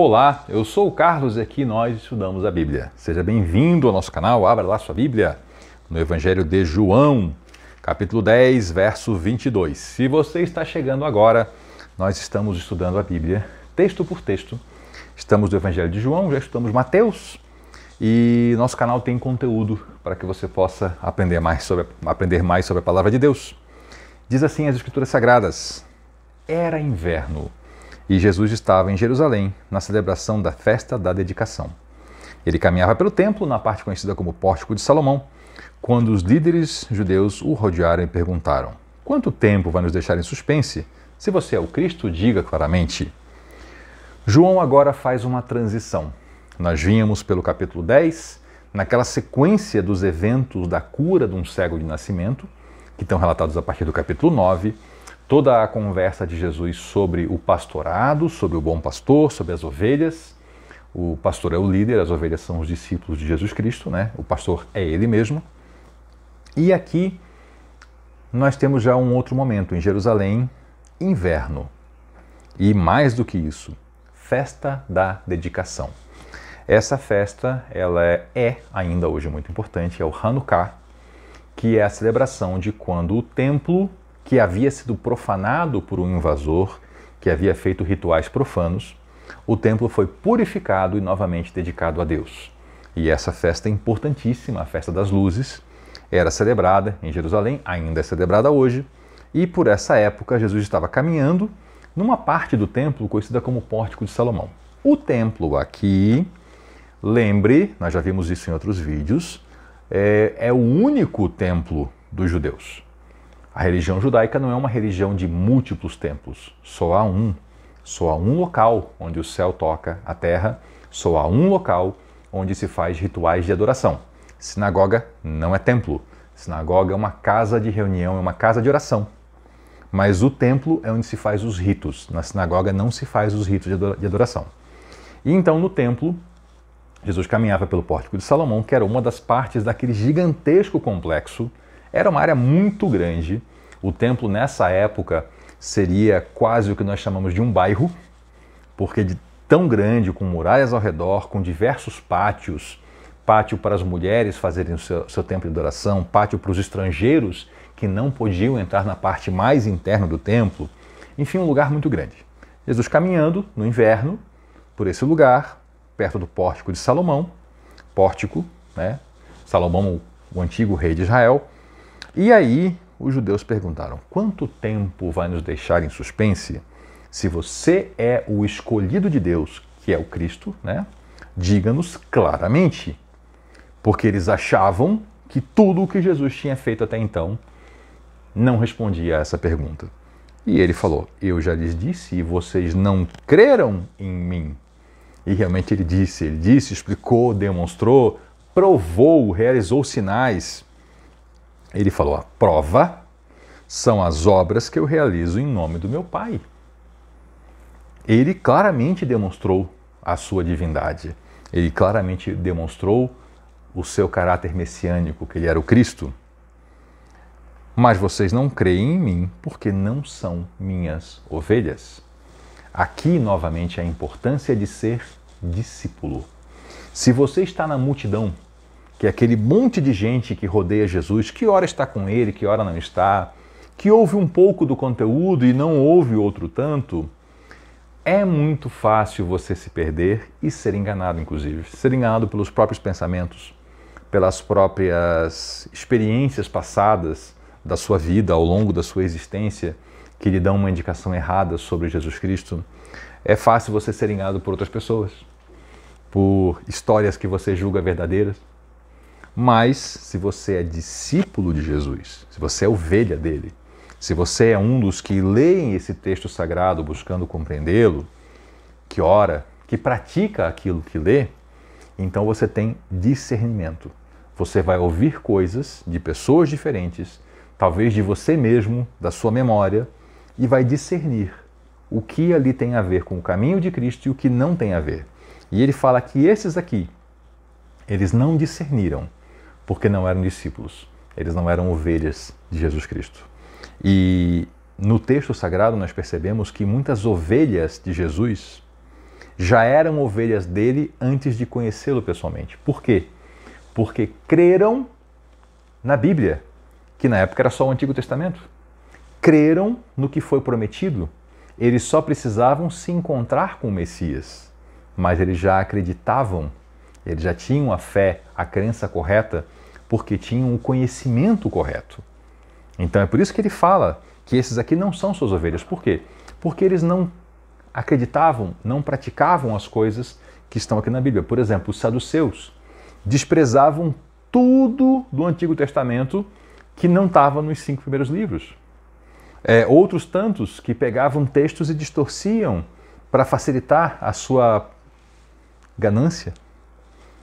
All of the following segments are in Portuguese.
Olá, eu sou o Carlos e aqui nós estudamos a Bíblia. Seja bem-vindo ao nosso canal, abra lá sua Bíblia no Evangelho de João, capítulo 10, verso 22. Se você está chegando agora, nós estamos estudando a Bíblia, texto por texto. Estamos no Evangelho de João, já estudamos Mateus e nosso canal tem conteúdo para que você possa aprender mais sobre a Palavra de Deus. Diz assim as Escrituras Sagradas: era inverno e Jesus estava em Jerusalém na celebração da festa da dedicação. Ele caminhava pelo templo, na parte conhecida como Pórtico de Salomão, quando os líderes judeus o rodearam e perguntaram: quanto tempo vai nos deixar em suspense? Se você é o Cristo, diga claramente. João agora faz uma transição. Nós vínhamos pelo capítulo 10, naquela sequência dos eventos da cura de um cego de nascimento, que estão relatados a partir do capítulo 9, toda a conversa de Jesus sobre o pastorado, sobre o bom pastor, sobre as ovelhas. O pastor é o líder, as ovelhas são os discípulos de Jesus Cristo, né? O pastor é ele mesmo. E aqui nós temos já um outro momento, em Jerusalém, inverno. E mais do que isso, festa da dedicação. Essa festa, ela é ainda hoje muito importante, é o Hanukkah, que é a celebração de quando o templo, que havia sido profanado por um invasor, que havia feito rituais profanos, o templo foi purificado e novamente dedicado a Deus. E essa festa é importantíssima, a festa das luzes, era celebrada em Jerusalém, ainda é celebrada hoje, e por essa época Jesus estava caminhando numa parte do templo conhecida como Pórtico de Salomão. O templo aqui, lembre, nós já vimos isso em outros vídeos, é o único templo dos judeus. A religião judaica não é uma religião de múltiplos templos, só há um local onde o céu toca a terra, só há um local onde se faz rituais de adoração. Sinagoga não é templo, sinagoga é uma casa de reunião, é uma casa de oração. Mas o templo é onde se faz os ritos, na sinagoga não se faz os ritos de adoração. E então no templo, Jesus caminhava pelo Pórtico de Salomão, que era uma das partes daquele gigantesco complexo. Era uma área muito grande. O templo, nessa época, seria quase o que nós chamamos de um bairro, porque de tão grande, com muralhas ao redor, com diversos pátios, pátio para as mulheres fazerem o seu tempo de adoração, pátio para os estrangeiros que não podiam entrar na parte mais interna do templo. Enfim, um lugar muito grande. Jesus caminhando no inverno por esse lugar, perto do Pórtico de Salomão, pórtico, né? Salomão, o antigo rei de Israel. E aí os judeus perguntaram: quanto tempo vai nos deixar em suspense? Se você é o escolhido de Deus, que é o Cristo, né? Diga-nos claramente. Porque eles achavam que tudo o que Jesus tinha feito até então não respondia a essa pergunta. E ele falou: eu já lhes disse e vocês não creram em mim. E realmente ele disse, explicou, demonstrou, provou, realizou sinais. Ele falou: a prova são as obras que eu realizo em nome do meu Pai. Ele claramente demonstrou a sua divindade. Ele claramente demonstrou o seu caráter messiânico, que ele era o Cristo. Mas vocês não creem em mim porque não são minhas ovelhas. Aqui, novamente, a importância de ser discípulo. Se você está na multidão, que é aquele monte de gente que rodeia Jesus, que ora está com ele, que ora não está, que ouve um pouco do conteúdo e não ouve outro tanto, é muito fácil você se perder e ser enganado, inclusive. Ser enganado pelos próprios pensamentos, pelas próprias experiências passadas da sua vida, ao longo da sua existência, que lhe dão uma indicação errada sobre Jesus Cristo. É fácil você ser enganado por outras pessoas, por histórias que você julga verdadeiras. Mas se você é discípulo de Jesus, se você é ovelha dele, se você é um dos que leem esse texto sagrado buscando compreendê-lo, que ora, que pratica aquilo que lê, então você tem discernimento. Você vai ouvir coisas de pessoas diferentes, talvez de você mesmo, da sua memória, e vai discernir o que ali tem a ver com o caminho de Cristo e o que não tem a ver. E ele fala que esses aqui, eles não discerniram, porque não eram discípulos, eles não eram ovelhas de Jesus Cristo. E no texto sagrado nós percebemos que muitas ovelhas de Jesus já eram ovelhas dele antes de conhecê-lo pessoalmente. Por quê? Porque creram na Bíblia, que na época era só o Antigo Testamento. Creram no que foi prometido. Eles só precisavam se encontrar com o Messias, mas eles já acreditavam, eles já tinham a fé, a crença correta, porque tinham o conhecimento correto. Então é por isso que ele fala que esses aqui não são suas ovelhas. Por quê? Porque eles não acreditavam, não praticavam as coisas que estão aqui na Bíblia. Por exemplo, os saduceus desprezavam tudo do Antigo Testamento que não estava nos 5 primeiros livros. Outros tantos que pegavam textos e distorciam para facilitar a sua ganância.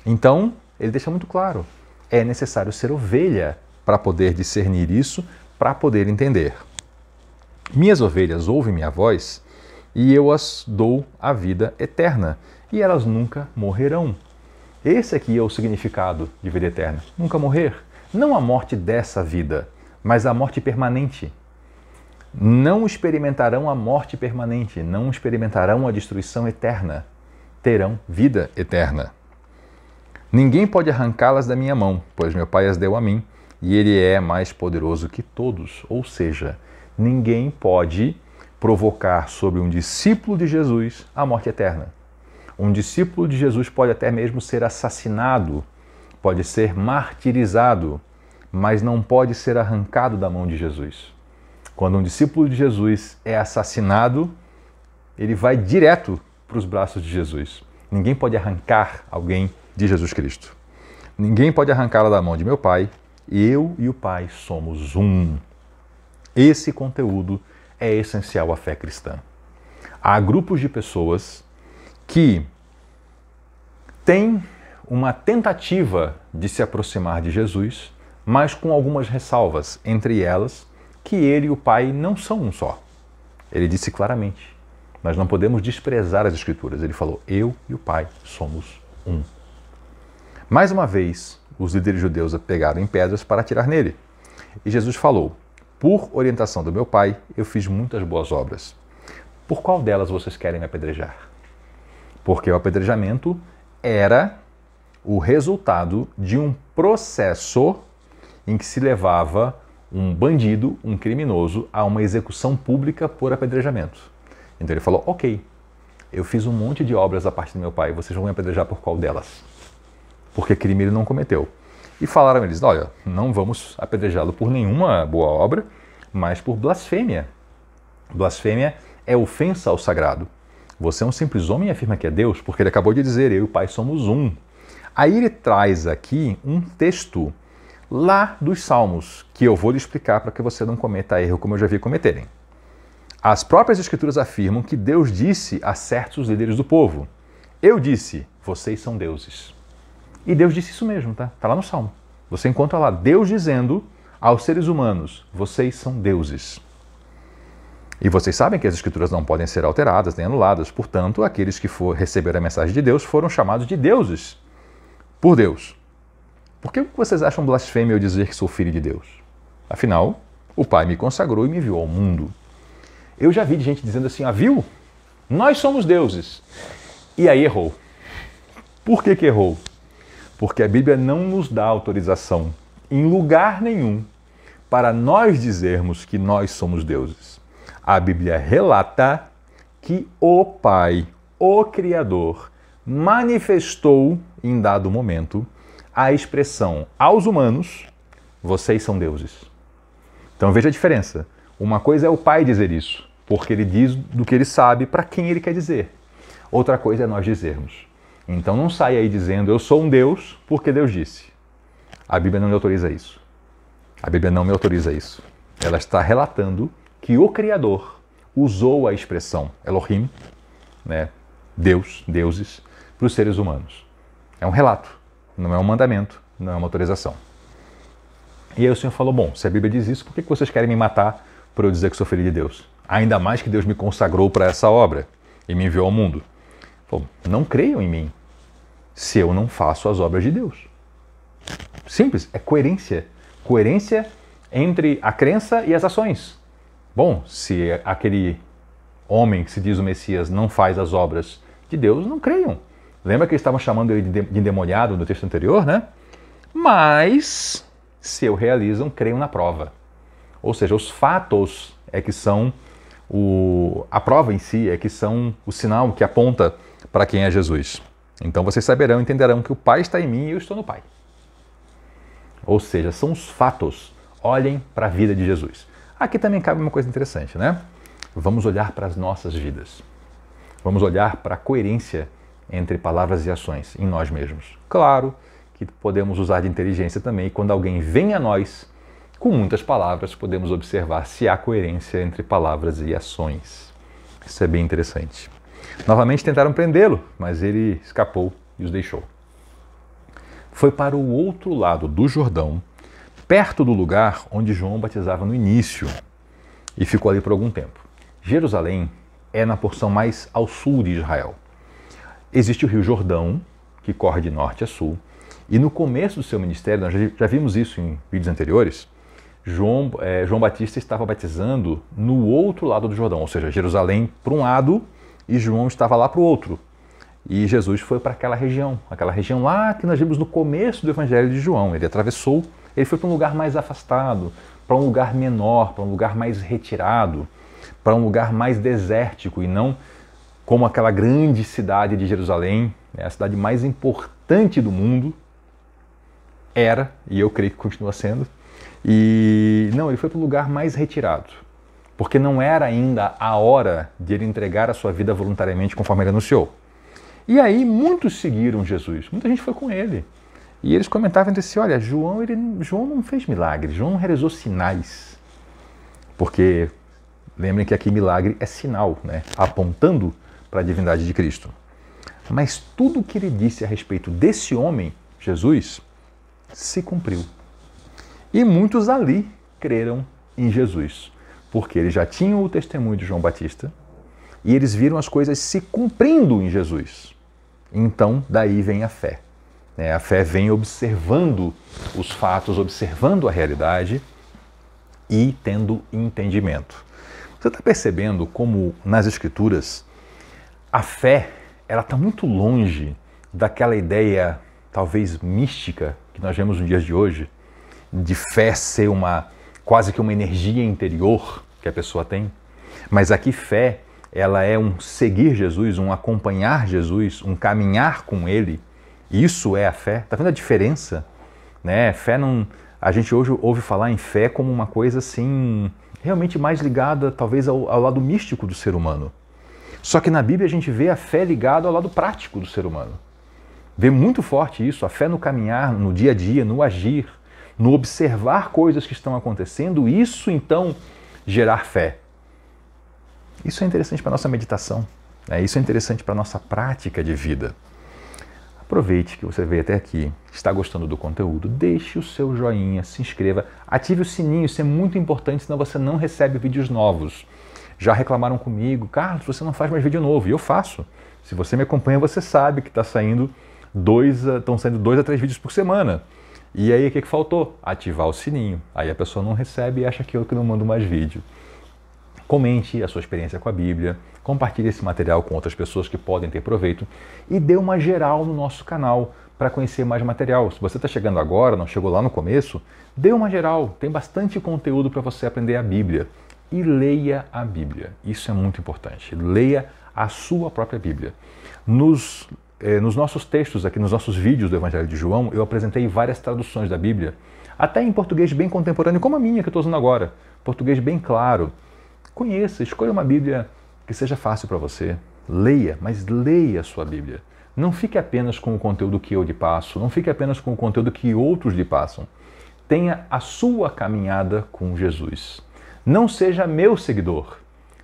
Então, ele deixa muito claro, é necessário ser ovelha para poder discernir isso, para poder entender. Minhas ovelhas ouvem minha voz e eu as dou a vida eterna e elas nunca morrerão. Esse aqui é o significado de vida eterna. Nunca morrer. Não a morte dessa vida, mas a morte permanente. Não experimentarão a morte permanente, não experimentarão a destruição eterna. Terão vida eterna. Ninguém pode arrancá-las da minha mão, pois meu Pai as deu a mim, e Ele é mais poderoso que todos. Ou seja, ninguém pode provocar sobre um discípulo de Jesus a morte eterna. Um discípulo de Jesus pode até mesmo ser assassinado, pode ser martirizado, mas não pode ser arrancado da mão de Jesus. Quando um discípulo de Jesus é assassinado, ele vai direto para os braços de Jesus. Ninguém pode arrancar alguém de Jesus Cristo. Ninguém pode arrancá-la da mão de meu Pai. Eu e o Pai somos um. Esse conteúdo é essencial à fé cristã. Há grupos de pessoas que têm uma tentativa de se aproximar de Jesus, mas com algumas ressalvas, entre elas que ele e o Pai não são um só. Ele disse claramente, nós não podemos desprezar as Escrituras. Ele falou, eu e o Pai somos um. Mais uma vez, os líderes judeus pegaram em pedras para atirar nele. E Jesus falou, por orientação do meu Pai, eu fiz muitas boas obras. Por qual delas vocês querem me apedrejar? Porque o apedrejamento era o resultado de um processo em que se levava um bandido, um criminoso, a uma execução pública por apedrejamento. Então ele falou, ok, eu fiz um monte de obras da parte do meu Pai, vocês vão me apedrejar por qual delas? Porque crime ele não cometeu. E falaram eles, olha, não vamos apedrejá-lo por nenhuma boa obra, mas por blasfêmia. Blasfêmia é ofensa ao sagrado. Você é um simples homem e afirma que é Deus, porque ele acabou de dizer, eu e o Pai somos um. Aí ele traz aqui um texto lá dos Salmos, que eu vou lhe explicar para que você não cometa erro como eu já vi cometerem. As próprias Escrituras afirmam que Deus disse a certos líderes do povo, eu disse, vocês são deuses. E Deus disse isso mesmo, tá? Está lá no Salmo. Você encontra lá Deus dizendo aos seres humanos, vocês são deuses. E vocês sabem que as Escrituras não podem ser alteradas nem anuladas, portanto, aqueles que receberam a mensagem de Deus foram chamados de deuses por Deus. Por que vocês acham blasfêmia eu dizer que sou filho de Deus? Afinal, o Pai me consagrou e me enviou ao mundo. Eu já vi gente dizendo assim, viu? Nós somos deuses. E aí errou. Por que errou? Porque a Bíblia não nos dá autorização, em lugar nenhum, para nós dizermos que nós somos deuses. A Bíblia relata que o Pai, o Criador, manifestou em dado momento a expressão aos humanos, vocês são deuses. Então veja a diferença. Uma coisa é o Pai dizer isso, porque ele diz do que ele sabe para quem ele quer dizer. Outra coisa é nós dizermos. Então não saia aí dizendo, eu sou um Deus, porque Deus disse. A Bíblia não me autoriza isso. A Bíblia não me autoriza isso. Ela está relatando que o Criador usou a expressão Elohim, né, Deus, deuses, para os seres humanos. É um relato, não é um mandamento, não é uma autorização. E aí o Senhor falou, bom, se a Bíblia diz isso, por que vocês querem me matar por eu dizer que sou filho de Deus? Ainda mais que Deus me consagrou para essa obra e me enviou ao mundo. Bom, não creiam em mim se eu não faço as obras de Deus. Simples, é coerência. Coerência entre a crença e as ações. Bom, se aquele homem que se diz o Messias não faz as obras de Deus não creiam. Lembra que eles estavam chamando ele de endemoniado no texto anterior, né? Mas, se o realizam, creiam na prova. Ou seja, os fatos é que são a prova em si, é que são o sinal que aponta para quem é Jesus. Então vocês saberão, entenderão que o Pai está em mim e eu estou no Pai. Ou seja, são os fatos. Olhem para a vida de Jesus. Aqui também cabe uma coisa interessante, né? Vamos olhar para as nossas vidas. Vamos olhar para a coerência entre palavras e ações em nós mesmos. Claro que podemos usar de inteligência também, e quando alguém vem a nós, com muitas palavras, podemos observar se há coerência entre palavras e ações. Isso é bem interessante. Novamente tentaram prendê-lo, mas ele escapou e os deixou. Foi para o outro lado do Jordão, perto do lugar onde João batizava no início, e ficou ali por algum tempo. Jerusalém é na porção mais ao sul de Israel. Existe o Rio Jordão, que corre de norte a sul, e no começo do seu ministério, nós já vimos isso em vídeos anteriores, João Batista estava batizando no outro lado do Jordão, ou seja, Jerusalém para um lado e João estava lá para o outro. E Jesus foi para aquela região lá que nós vimos no começo do Evangelho de João. Ele atravessou, ele foi para um lugar mais afastado, para um lugar menor, para um lugar mais retirado, para um lugar mais desértico e não como aquela grande cidade de Jerusalém, a cidade mais importante do mundo, era, e eu creio que continua sendo. E não, ele foi para um lugar mais retirado, porque não era ainda a hora de ele entregar a sua vida voluntariamente conforme ele anunciou. E aí muitos seguiram Jesus, muita gente foi com ele. E eles comentavam entre si, olha, João não fez milagre, João não realizou sinais. Porque lembrem que aqui milagre é sinal, né? Apontando para a divindade de Cristo. Mas tudo o que ele disse a respeito desse homem, Jesus, se cumpriu. E muitos ali creram em Jesus, porque eles já tinham o testemunho de João Batista e eles viram as coisas se cumprindo em Jesus. Então, daí vem a fé. A fé vem observando os fatos, observando a realidade e tendo entendimento. Você está percebendo como nas Escrituras a fé ela está muito longe daquela ideia talvez mística que nós vemos nos dias de hoje, de fé ser quase que uma energia interior que a pessoa tem. Mas aqui fé, ela é um seguir Jesus, um acompanhar Jesus, um caminhar com Ele. Isso é a fé. Está vendo a diferença? Né? Fé não... A gente hoje ouve falar em fé como uma coisa assim, realmente mais ligada talvez ao lado místico do ser humano. Só que na Bíblia a gente vê a fé ligada ao lado prático do ser humano. Vê muito forte isso, a fé no caminhar, no dia a dia, no agir, no observar coisas que estão acontecendo, isso então gerar fé. Isso é interessante para a nossa meditação, né? Isso é interessante para a nossa prática de vida. Aproveite que você veio até aqui, está gostando do conteúdo, deixe o seu joinha, se inscreva, ative o sininho, isso é muito importante, senão você não recebe vídeos novos. Já reclamaram comigo, Carlos, você não faz mais vídeo novo, e eu faço. Se você me acompanha, você sabe que estão saindo 2 a 3 vídeos por semana. E aí o que faltou? Ativar o sininho. Aí a pessoa não recebe e acha que eu que não mando mais vídeo. Comente a sua experiência com a Bíblia, compartilhe esse material com outras pessoas que podem ter proveito e dê uma geral no nosso canal para conhecer mais material. Se você está chegando agora, não chegou lá no começo, dê uma geral. Tem bastante conteúdo para você aprender a Bíblia. E leia a Bíblia. Isso é muito importante. Leia a sua própria Bíblia. Nos nossos textos aqui, nos nossos vídeos do Evangelho de João, eu apresentei várias traduções da Bíblia, até em português bem contemporâneo, como a minha que eu estou usando agora. Português bem claro. Conheça, escolha uma Bíblia que seja fácil para você. Leia, mas leia a sua Bíblia. Não fique apenas com o conteúdo que eu lhe passo, não fique apenas com o conteúdo que outros lhe passam. Tenha a sua caminhada com Jesus. Não seja meu seguidor,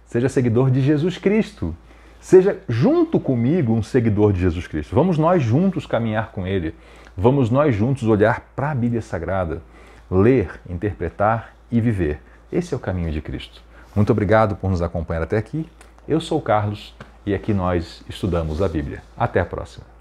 seja seguidor de Jesus Cristo. Seja junto comigo um seguidor de Jesus Cristo. Vamos nós juntos caminhar com Ele. Vamos nós juntos olhar para a Bíblia Sagrada, ler, interpretar e viver. Esse é o caminho de Cristo. Muito obrigado por nos acompanhar até aqui. Eu sou o Carlos e aqui nós estudamos a Bíblia. Até a próxima.